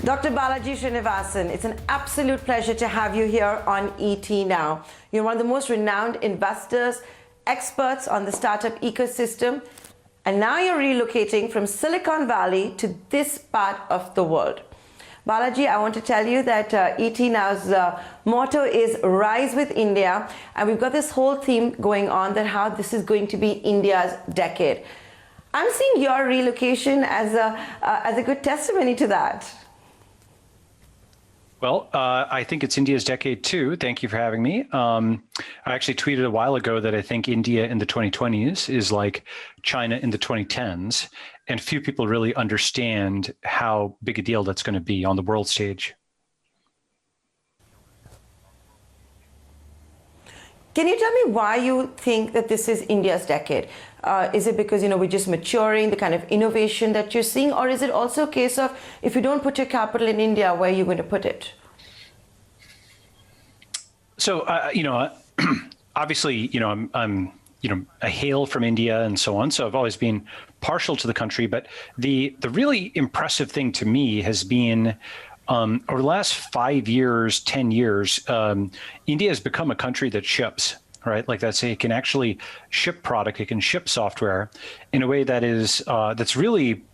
Dr. Balaji Srinivasan, it's an absolute pleasure to have you here on ET Now. You're one of the most renowned investors, experts on the startup ecosystem, and now you're relocating from Silicon Valley to this part of the world. Balaji, I want to tell you that ET Now's motto is Rise with India, and we've got this whole theme going on that how this is going to be India's decade. I'm seeing your relocation as a good testimony to that. Well, I think it's India's decade too. Thank you for having me. I actually tweeted a while ago that I think India in the 2020s is like China in the 2010s, and few people really understand how big a deal that's going to be on the world stage. Can you tell me why you think that this is India's decade? Is it because, we're just maturing, the kind of innovation that you're seeing, or is it also a case of if you don't put your capital in India, where are you going to put it? So, obviously, I hail from India and so on. So I've always been partial to the country. But the really impressive thing to me has been over the last 5 years, 10 years, India has become a country that ships. Right, like that's it can actually ship product. It can ship software in a way that is that's really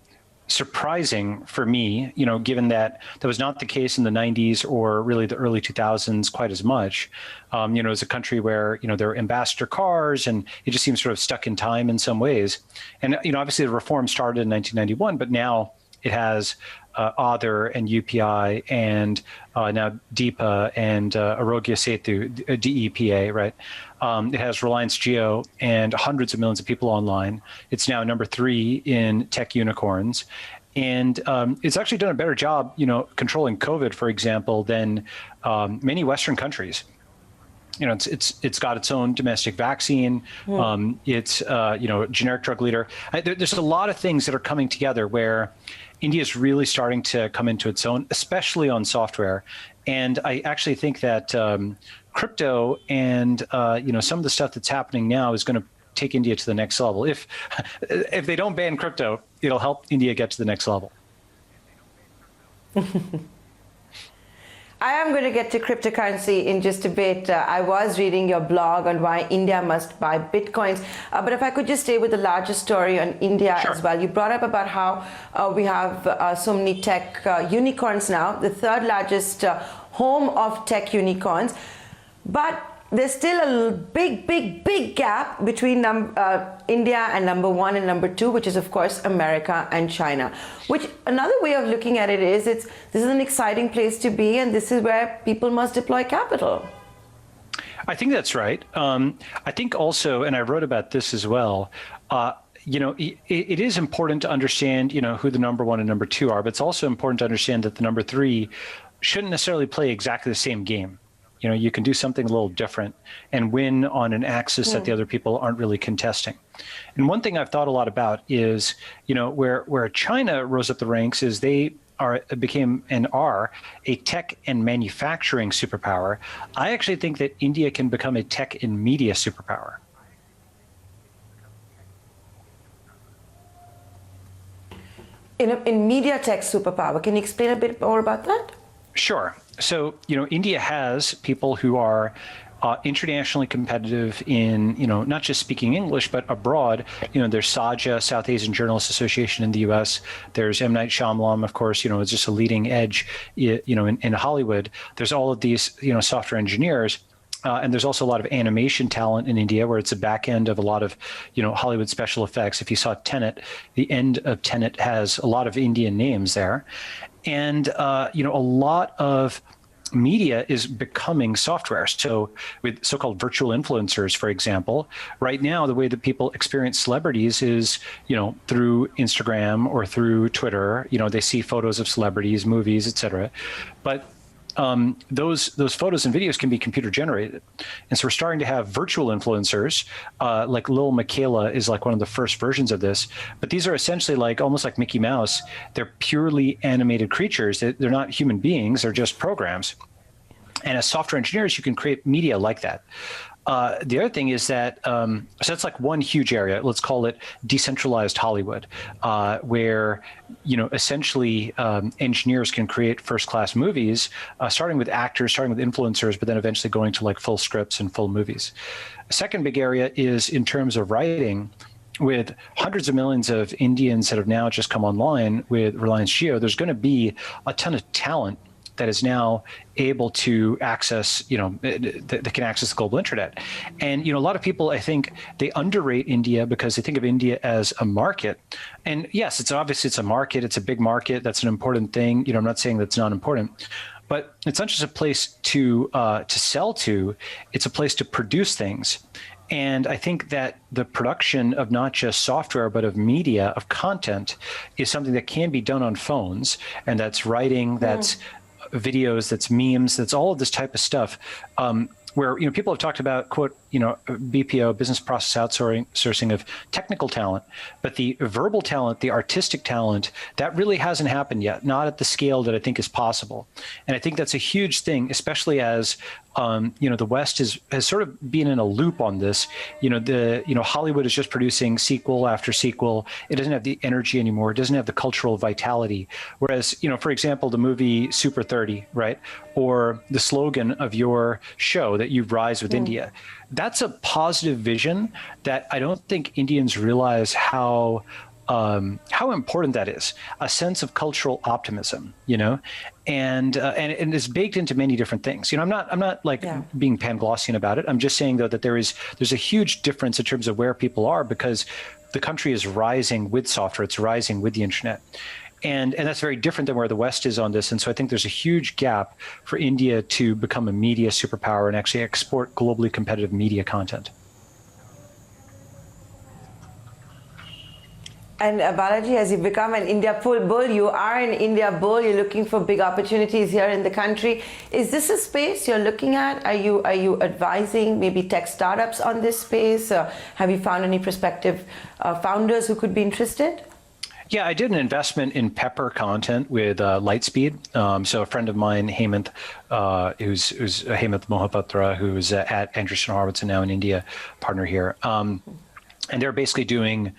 surprising for me. Given that that was not the case in the 90s or really the early 2000s quite as much. It's a country where there are ambassador cars, and it just seems sort of stuck in time in some ways. And obviously the reform started in 1991, but now it has Aadhaar and UPI and now DEPA and Arogya Setu, DEPA, right? It has Reliance Jio and hundreds of millions of people online. It's now number 3 in tech unicorns. And it's actually done a better job, controlling COVID, for example, than many Western countries. It's got its own domestic vaccine. It's generic drug leader. There's a lot of things that are coming together where India is really starting to come into its own, especially on software. And I actually think that crypto and some of the stuff that's happening now is going to take India to the next level. If they don't ban crypto, it'll help India get to the next level. I am going to get to cryptocurrency in just a bit. I was reading your blog on why India must buy Bitcoins. But if I could just stay with the larger story on India as well. You brought up about how we have so many tech unicorns now, the third largest home of tech unicorns. But there's still a big gap between India and number 1 and number 2, which is, of course, America and China. Which another way of looking at it is this is an exciting place to be, and this is where people must deploy capital. I think that's right. I think also, and I wrote about this as well, it is important to understand, who the number 1 and number 2 are, but it's also important to understand that the number 3 shouldn't necessarily play exactly the same game. You can do something a little different and win on an axis that the other people aren't really contesting. And one thing I've thought a lot about is, where China rose up the ranks is they became and are a tech and manufacturing superpower. I actually think that India can become a tech and media superpower. In Mediatek superpower, can you explain a bit more about that? Sure. So, India has people who are internationally competitive in, not just speaking English, but abroad. There's SAJA, South Asian Journalists Association in the US. There's M. Night Shyamalan, of course, it's just a leading edge, in Hollywood. There's all of these, software engineers. And there's also a lot of animation talent in India, where it's the back end of a lot of, Hollywood special effects. If you saw Tenet, the end of Tenet has a lot of Indian names there. And, a lot of media is becoming software. So with so-called virtual influencers, for example, right now, the way that people experience celebrities is, through Instagram or through Twitter. They see photos of celebrities, movies, et cetera. But those photos and videos can be computer generated. And so we're starting to have virtual influencers, like Lil Miquela is like one of the first versions of this. But these are essentially almost like Mickey Mouse. They're purely animated creatures. They're not human beings. They're just programs. And as software engineers, you can create media like that. The other thing is that, so that's like one huge area. Let's call it decentralized Hollywood, where, essentially engineers can create first-class movies, starting with actors, starting with influencers, but then eventually going to like full scripts and full movies. A second big area is in terms of writing. With hundreds of millions of Indians that have now just come online with Reliance Jio, there's going to be a ton of talent that is now able to access, that can access the global internet. And, a lot of people, I think, they underrate India because they think of India as a market. And yes, it's a market. It's a big market. That's an important thing. I'm not saying that's not important. But it's not just a place to sell to. It's a place to produce things. And I think that the production of not just software, but of media, of content, is something that can be done on phones. And that's writing, that's videos, that's memes, that's all of this type of stuff. Where people have talked about, quote, BPO, business process outsourcing of technical talent, but the verbal talent, the artistic talent, that really hasn't happened yet, not at the scale that I think is possible. And I think that's a huge thing, especially as the West has sort of been in a loop on this. Hollywood is just producing sequel after sequel. It doesn't have the energy anymore. It doesn't have the cultural vitality. Whereas, for example, the movie Super 30, right? Or the slogan of your show that you rise with India. That's a positive vision that I don't think Indians realize how important that is. A sense of cultural optimism, and it's baked into many different things. I'm not like being Panglossian about it. I'm just saying though that there's a huge difference in terms of where people are, because the country is rising with software. It's rising with the internet. And that's very different than where the West is on this. And so I think there's a huge gap for India to become a media superpower and actually export globally competitive media content. And Balaji, as you become an India bull, you are an India bull. You're looking for big opportunities here in the country. Is this a space you're looking at? Are you advising maybe tech startups on this space? Have you found any prospective founders who could be interested? Yeah, I did an investment in Pepper content with Lightspeed. So a friend of mine, Hemant, who's Hemant Mohapatra, who's at Anderson Horowitz and now in India, partner here. And they're basically doing,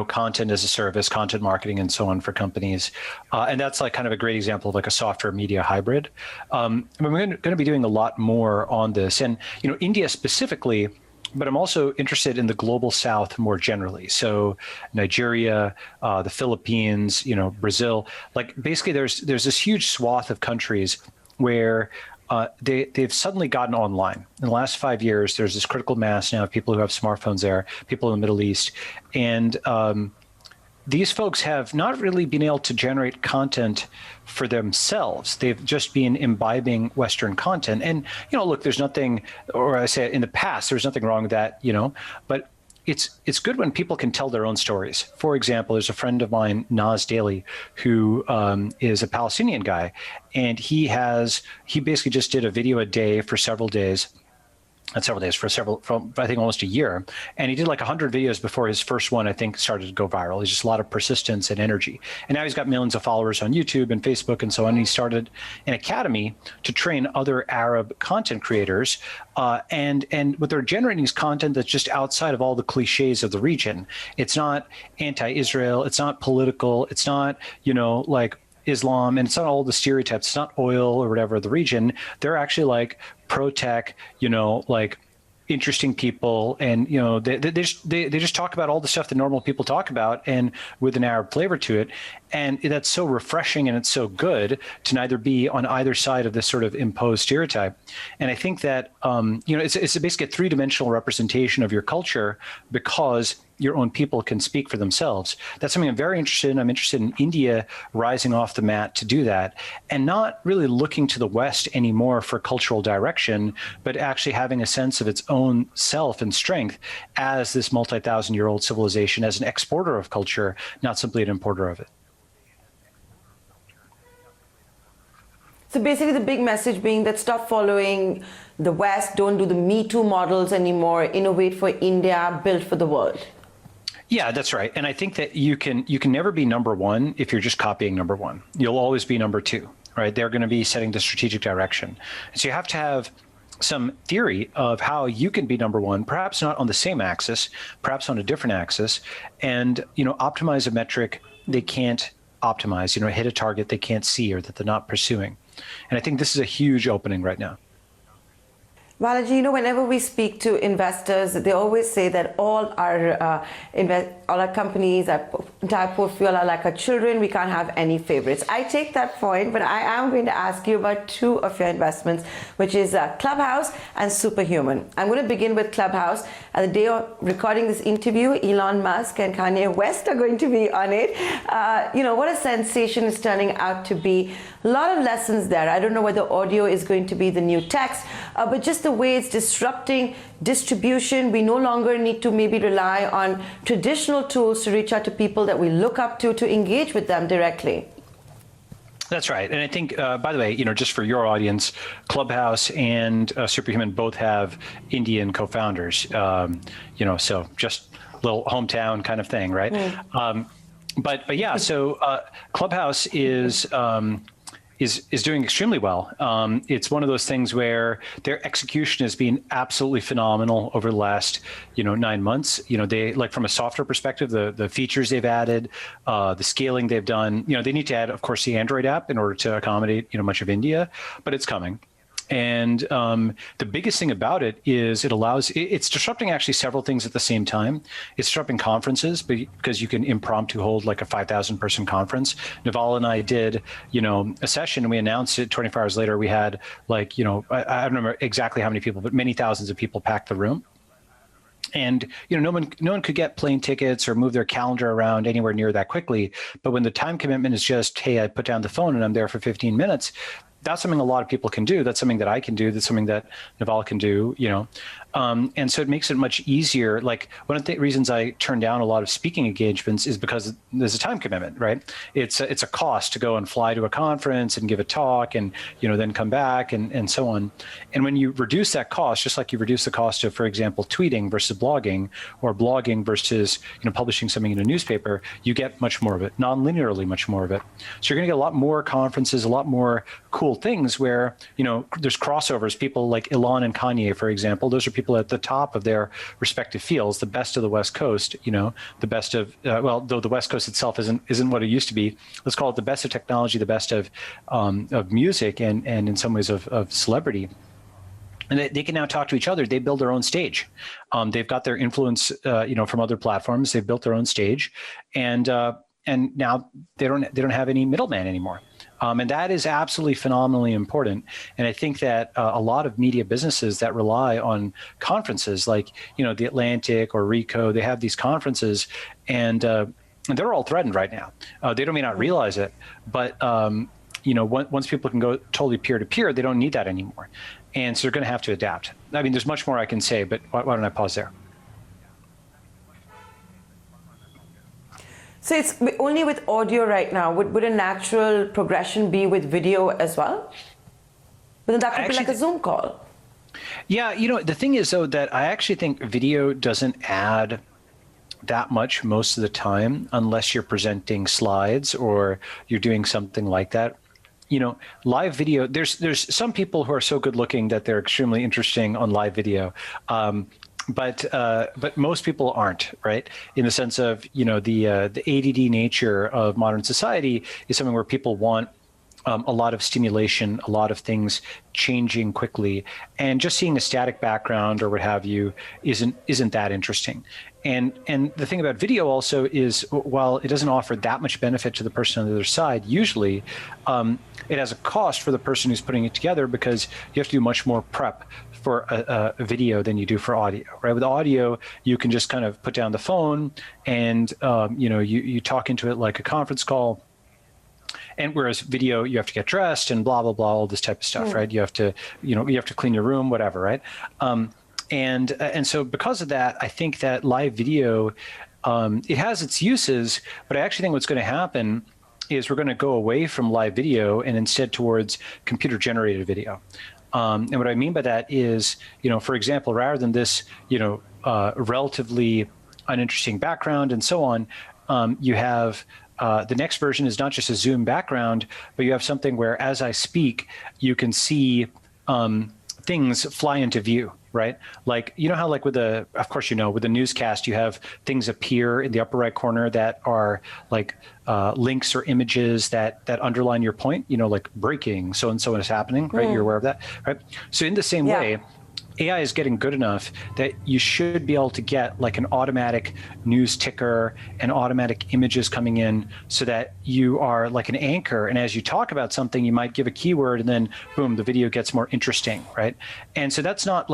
content as a service, content marketing, and so on for companies. And that's like kind of a great example of like a software media hybrid. We're going to be doing a lot more on this. And, India specifically, but I'm also interested in the global South more generally. So Nigeria, the Philippines, Brazil, like basically there's this huge swath of countries where they've suddenly gotten online. In the last 5 years, there's this critical mass now of people who have smartphones there, people in the Middle East. And these folks have not really been able to generate content for themselves. They've just been imbibing Western content. And, look, there's nothing, or I say in the past, there's nothing wrong with that, but it's good when people can tell their own stories. For example, there's a friend of mine, Naz Daly, who is a Palestinian guy, and he basically just did a video a day for several days. For I think almost a year. And he did like 100 videos before his first one, I think, started to go viral. He's just a lot of persistence and energy. And now he's got millions of followers on YouTube and Facebook and so on. And he started an academy to train other Arab content creators. And what they're generating is content that's just outside of all the cliches of the region. It's not anti-Israel. It's not political. It's not, like Islam, and it's not all the stereotypes. It's not oil or whatever the region. They're actually like pro-tech, like interesting people, and they just talk about all the stuff that normal people talk about, and with an Arab flavor to it. And that's so refreshing, and it's so good to neither be on either side of this sort of imposed stereotype. And I think that it's basically a three-dimensional representation of your culture, because your own people can speak for themselves. That's something I'm very interested in. I'm interested in India rising off the mat to do that, and not really looking to the West anymore for cultural direction, but actually having a sense of its own self and strength as this multi-thousand-year-old civilization, as an exporter of culture, not simply an importer of it. So basically the big message being that stop following the West, don't do the Me Too models anymore, innovate for India, build for the world. Yeah, that's right. And I think that you can never be number one if you're just copying number one. You'll always be number two, right? They're going to be setting the strategic direction. And so you have to have some theory of how you can be number one, perhaps not on the same axis, perhaps on a different axis, and optimize a metric they can't optimize, hit a target they can't see or that they're not pursuing. And I think this is a huge opening right now. Balaji, whenever we speak to investors, they always say that all our companies, our entire portfolio are like our children. We can't have any favorites. I take that point, but I am going to ask you about two of your investments, which is Clubhouse and Superhuman. I'm going to begin with Clubhouse. At the day of recording this interview, Elon Musk and Kanye West are going to be on it. What a sensation it's turning out to be. A lot of lessons there. I don't know whether audio is going to be the new text, but just the way it's disrupting distribution. We no longer need to maybe rely on traditional tools to reach out to people that we look up to engage with them directly. That's right. And I think, by the way, just for your audience, Clubhouse and Superhuman both have Indian co-founders, so just a little hometown kind of thing, right? But yeah, so Clubhouse is doing extremely well. It's one of those things where their execution has been absolutely phenomenal over the last, 9 months. They, like, from a software perspective, the features they've added, the scaling they've done. They need to add, of course, the Android app in order to accommodate, much of India, but it's coming. And the biggest thing about it is it's disrupting actually several things at the same time. It's disrupting conferences because you can impromptu hold like a 5,000 person conference. Naval and I did, a session, and we announced it 24 hours later. We had I don't remember exactly how many people, but many thousands of people packed the room. And no one could get plane tickets or move their calendar around anywhere near that quickly. But when the time commitment is just, hey, I put down the phone and I'm there for 15 minutes, that's something a lot of people can do. That's something that I can do. That's something that Naval can do, and so it makes it much easier. Like, one of the reasons I turn down a lot of speaking engagements is because there's a time commitment, right? It's a cost to go and fly to a conference and give a talk and, then come back and so on. And when you reduce that cost, just like you reduce the cost of, for example, tweeting versus blogging, or blogging versus, publishing something in a newspaper, you get much more of it, non-linearly much more of it. So you're going to get a lot more conferences, a lot more cool things where, there's crossovers. People like Elon and Kanye, for example, those are people at the top of their respective fields, the best of the West Coast, the best of, though the West Coast itself isn't what it used to be, let's call it the best of technology, the best of music, and in some ways of celebrity. And they can now talk to each other. They build their own stage. They've got their influence, from other platforms. They've built their own stage, and now they don't have any middleman anymore. And that is absolutely phenomenally important. And I think that a lot of media businesses that rely on conferences like, The Atlantic or Ricoh, they have these conferences, and they're all threatened right now. They may not realize it, but once people can go totally peer-to-peer, they don't need that anymore. And so they're going to have to adapt. I mean, there's much more I can say, but why don't I pause there? So it's only with audio right now. Would a natural progression be with video as well? But that could be like a Zoom call. Yeah, the thing is, though, that I actually think video doesn't add that much most of the time, unless you're presenting slides or you're doing something like that. Live video, there's some people who are so good looking that they're extremely interesting on live video. But most people aren't, right? In the sense of, the ADD nature of modern society is something where people want a lot of stimulation, a lot of things changing quickly, and just seeing a static background or what have you isn't that interesting. And the thing about video also is, while it doesn't offer that much benefit to the person on the other side, usually it has a cost for the person who's putting it together, because you have to do much more prep for a video than you do for audio, right? With audio, you can just kind of put down the phone and you talk into it like a conference call. And whereas video, you have to get dressed and blah, blah, blah, all this type of stuff, right? You have to clean your room, whatever, right? And so because of that, I think that live video, it has its uses, but I actually think what's going to happen is we're going to go away from live video and instead towards computer generated video. And what I mean by that is, for example, rather than this, relatively uninteresting background and so on, you have the next version is not just a Zoom background, but you have something where, as I speak, you can see things fly into view, right? Like, you know how like with of course, with a newscast, you have things appear in the upper right corner that are like links or images that underline your point, like breaking, so and so is happening, right? You're aware of that, right? So in the same way, AI is getting good enough that you should be able to get like an automatic news ticker and automatic images coming in so that you are like an anchor. And as you talk about something, you might give a keyword and then boom, the video gets more interesting, right? And so that's not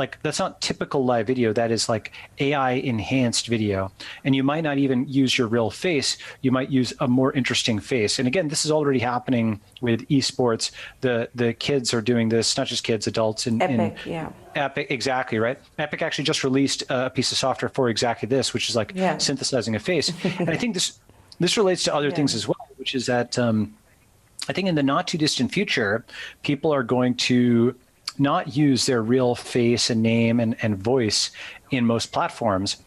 typical live video. That is like AI enhanced video. And you might not even use your real face. You might use a more interesting face. And again, this is already happening with esports. The kids are doing this, not just kids, adults. Epic, exactly, right? Epic actually just released a piece of software for exactly this, which is like synthesizing a face. And I think this relates to other things as well, which is that I think in the not too distant future, people are going to not use their real face and name and voice in most platforms.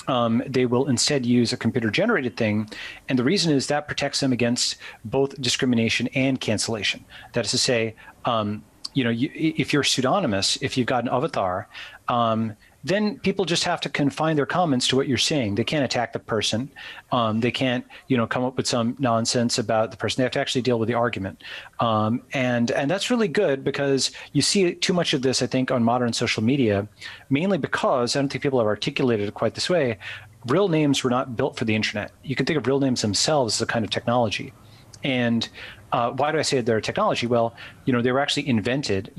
They will instead use a computer-generated thing, and the reason is that protects them against both discrimination and cancellation. That is to say, if you're pseudonymous, if you've got an avatar, then people just have to confine their comments to what you're saying. They can't attack the person. They can't, come up with some nonsense about the person. They have to actually deal with the argument. And that's really good because you see too much of this, I think, on modern social media, mainly because I don't think people have articulated it quite this way. Real names were not built for the internet. You can think of real names themselves as a kind of technology. And why do I say they're technology? Well, they were actually invented.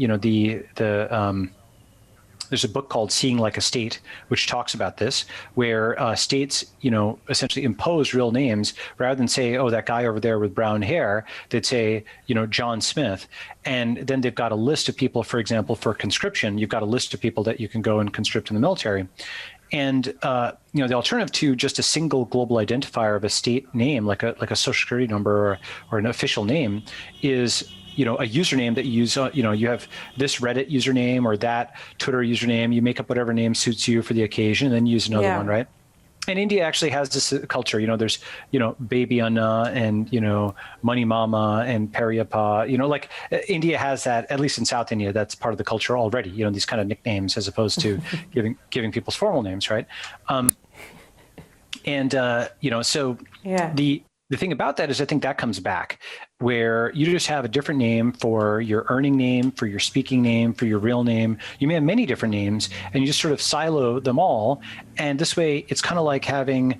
There's a book called Seeing Like a State, which talks about this, where states, essentially impose real names rather than say, oh, that guy over there with brown hair. They'd say, John Smith. And then they've got a list of people, for example, for conscription. You've got a list of people that you can go and conscript in the military. And the alternative to just a single global identifier of a state name, like a social security number or an official name, is a username that you use. You have this Reddit username or that Twitter username. You make up whatever name suits you for the occasion, and then use another one, right? And India actually has this culture. There's Baby Anna and Money Mama and Periapa. India has that, at least in South India. That's part of the culture already. These kind of nicknames as opposed to giving people's formal names, right? The thing about that is I think that comes back where you just have a different name for your earning name, for your speaking name, for your real name. You may have many different names and you just sort of silo them all. And this way it's kind of like having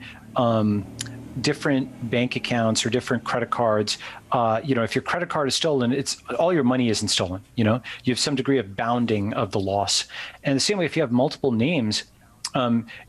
different bank accounts or different credit cards. If your credit card is stolen, all your money isn't stolen. You have some degree of bounding of the loss. And the same way, if you have multiple names,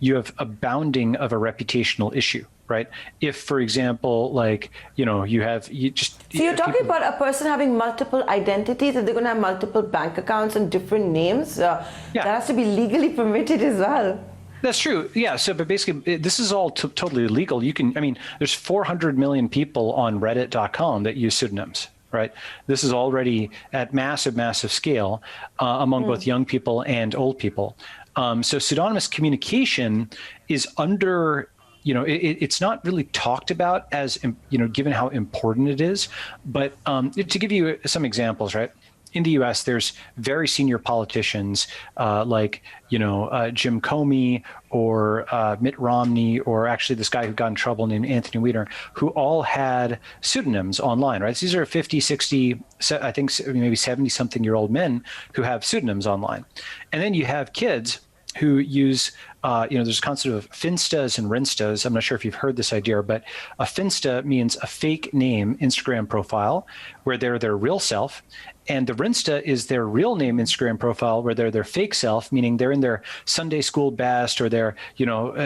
you have a bounding of a reputational issue. Right. If, for example, So you're talking about a person having multiple identities, and they're going to have multiple bank accounts and different names. That has to be legally permitted as well. That's true. Yeah. So, but basically, this is all totally legal. There's 400 million people on Reddit.com that use pseudonyms. Right. This is already at massive scale among both young people and old people. So pseudonymous communication is under. It's not really talked about as, given how important it is. But to give you some examples, right? In the U.S., there's very senior politicians Jim Comey or Mitt Romney, or actually this guy who got in trouble named Anthony Weiner, who all had pseudonyms online, right? So these are 50, 60, I think maybe 70-something-year-old men who have pseudonyms online. And then you have kids who use, there's a concept of finstas and rinstas. I'm not sure if you've heard this idea, but a finsta means a fake name Instagram profile where they're their real self. And the rinsta is their real name Instagram profile where they're their fake self, meaning they're in their Sunday school best or they're,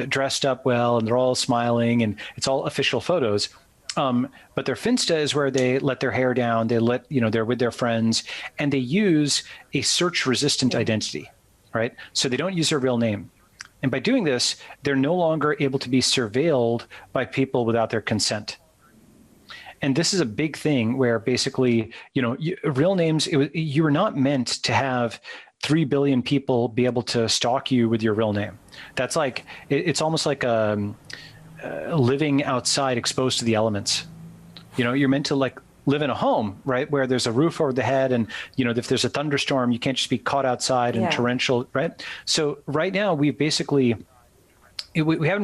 dressed up well and they're all smiling and it's all official photos. But their finsta is where they let their hair down, they're with their friends, and they use a search-resistant identity. Right? So they don't use their real name. And by doing this, they're no longer able to be surveilled by people without their consent. And this is a big thing where basically, real names, you were not meant to have 3 billion people be able to stalk you with your real name. That's like, it's almost like living outside exposed to the elements. You're meant to live in a home, right, where there's a roof over the head, and if there's a thunderstorm, you can't just be caught outside in torrential, right? So right now we haven't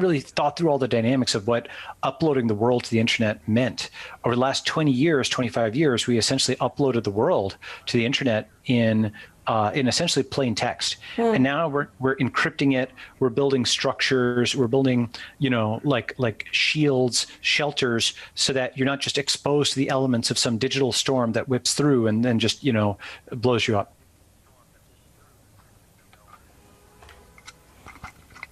really thought through all the dynamics of what uploading the world to the internet meant. Over the last 20 years, 25 years, we essentially uploaded the world to the internet in essentially plain text. And now we're encrypting it. We're building structures. We're building, like shields, shelters, so that you're not just exposed to the elements of some digital storm that whips through and then just, blows you up.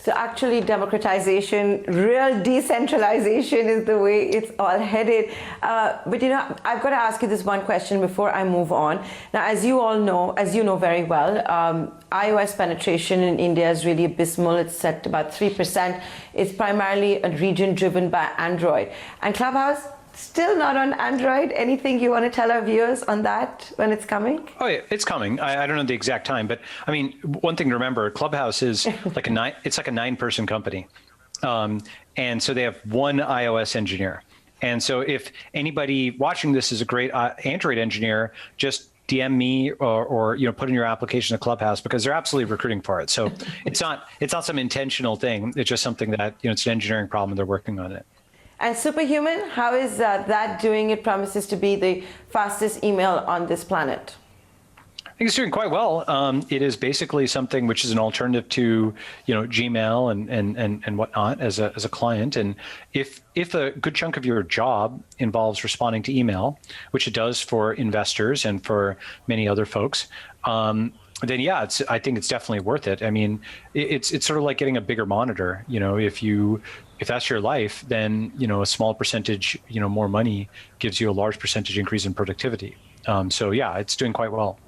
So actually democratization, real decentralization is the way it's all headed. But I've got to ask you this one question before I move on. Now, as you know very well, iOS penetration in India is really abysmal. It's at about 3%. It's primarily a region driven by Android. And Clubhouse, still not on Android. Anything you want to tell our viewers on that when it's coming? Oh yeah, it's coming. I don't know the exact time, but I mean, one thing to remember: Clubhouse is like a 9-person company, and so they have one iOS engineer. And so if anybody watching this is a great Android engineer, just DM me or put in your application to Clubhouse, because they're absolutely recruiting for it. So it's not some intentional thing. It's just something that it's an engineering problem and they're working on it. And Superhuman, how is that doing? It promises to be the fastest email on this planet. I think it's doing quite well. It is basically something which is an alternative to Gmail and whatnot as a client. And if a good chunk of your job involves responding to email, which it does for investors and for many other folks, then yeah, I think it's definitely worth it. I mean, it's sort of like getting a bigger monitor. If that's your life, then a small percentage, more money gives you a large percentage increase in productivity. So yeah, it's doing quite well.